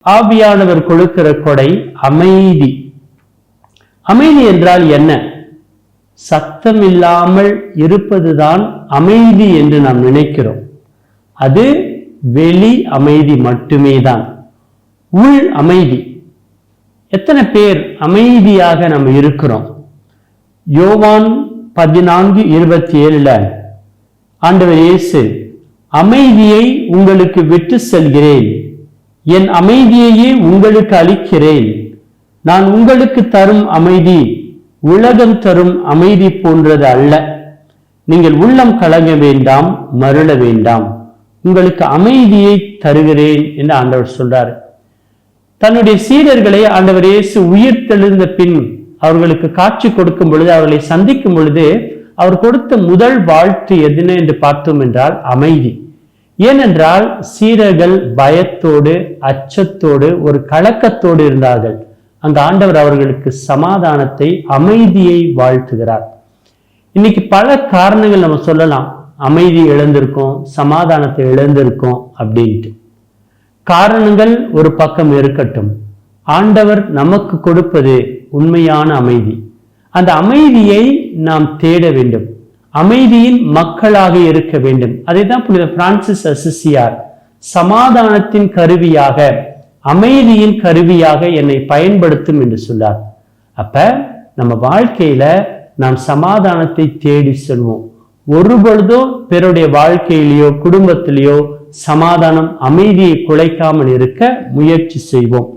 ஆவியானவர் கொடுக்கிற கொடை அமைதி. அமைதி என்றால் என்ன? சத்தம் இல்லாமல் இருப்பதுதான் அமைதி என்று நாம் நினைக்கிறோம். அது வெளி அமைதி மட்டுமே தான். உள் அமைதி. எத்தனை பேர் அமைதியாக நம்ம இருக்கிறோம்? யோவான் 14:27 ஆண்டவர் இயேசு, அமைதியை உங்களுக்கு விட்டு செல்கிறேன், என் அமைதியையே உங்களுக்கு அளிக்கிறேன், நான் உங்களுக்கு தரும் அமைதி உலகம் தரும் அமைதி போன்றது அல்ல, நீங்கள் உள்ளம் கலங்க வேண்டாம், மருள வேண்டாம், உங்களுக்கு அமைதியை தருகிறேன் என்று ஆண்டவர் சொல்றார். தன்னுடைய சீடர்களை ஆண்டவர் இயேசு உயிர் தெழுந்த பின் அவர்களுக்கு காட்சி கொடுக்கும் பொழுது, அவர்களை சந்திக்கும் பொழுது அவர் கொடுத்த முதல் வாழ்த்து எதுன்னு என்று பார்த்தோம் என்றால் அமைதி. ஏனென்றால் சீடர்கள் பயத்தோடு அச்சத்தோடு ஒரு கலக்கத்தோடு இருந்தார்கள். அந்த ஆண்டவர் அவர்களுக்கு சமாதானத்தை அமைதியை வாழ்த்துகிறார். இன்னைக்கு பல காரணங்கள் நம்ம சொல்லலாம், அமைதி இழந்திருக்கோம், சமாதானத்தை இழந்திருக்கோம் அப்படின்ட்டு. காரணங்கள் ஒரு பக்கம் இருக்கட்டும், ஆண்டவர் நமக்கு கொடுப்பது உண்மையான அமைதி. அந்த அமைதியை நாம் தேட வேண்டும், அமைதியின் மக்களாக இருக்க வேண்டும். அதைதான் புனித பிரான்சிஸ் அசிசியார் சமாதானத்தின் கருவியாக, அமைதியின் கருவியாக என்னை பயன்படுத்தும் என்று சொன்னார். அப்ப நம்ம வாழ்க்கையில நாம் சமாதானத்தை தேடி செல்வோம். ஒருபொழுதும் பிறருடைய வாழ்க்கையிலேயோ குடும்பத்திலேயோ சமாதானம் அமைதியை குலைக்காமல் இருக்க முயற்சி செய்வோம்.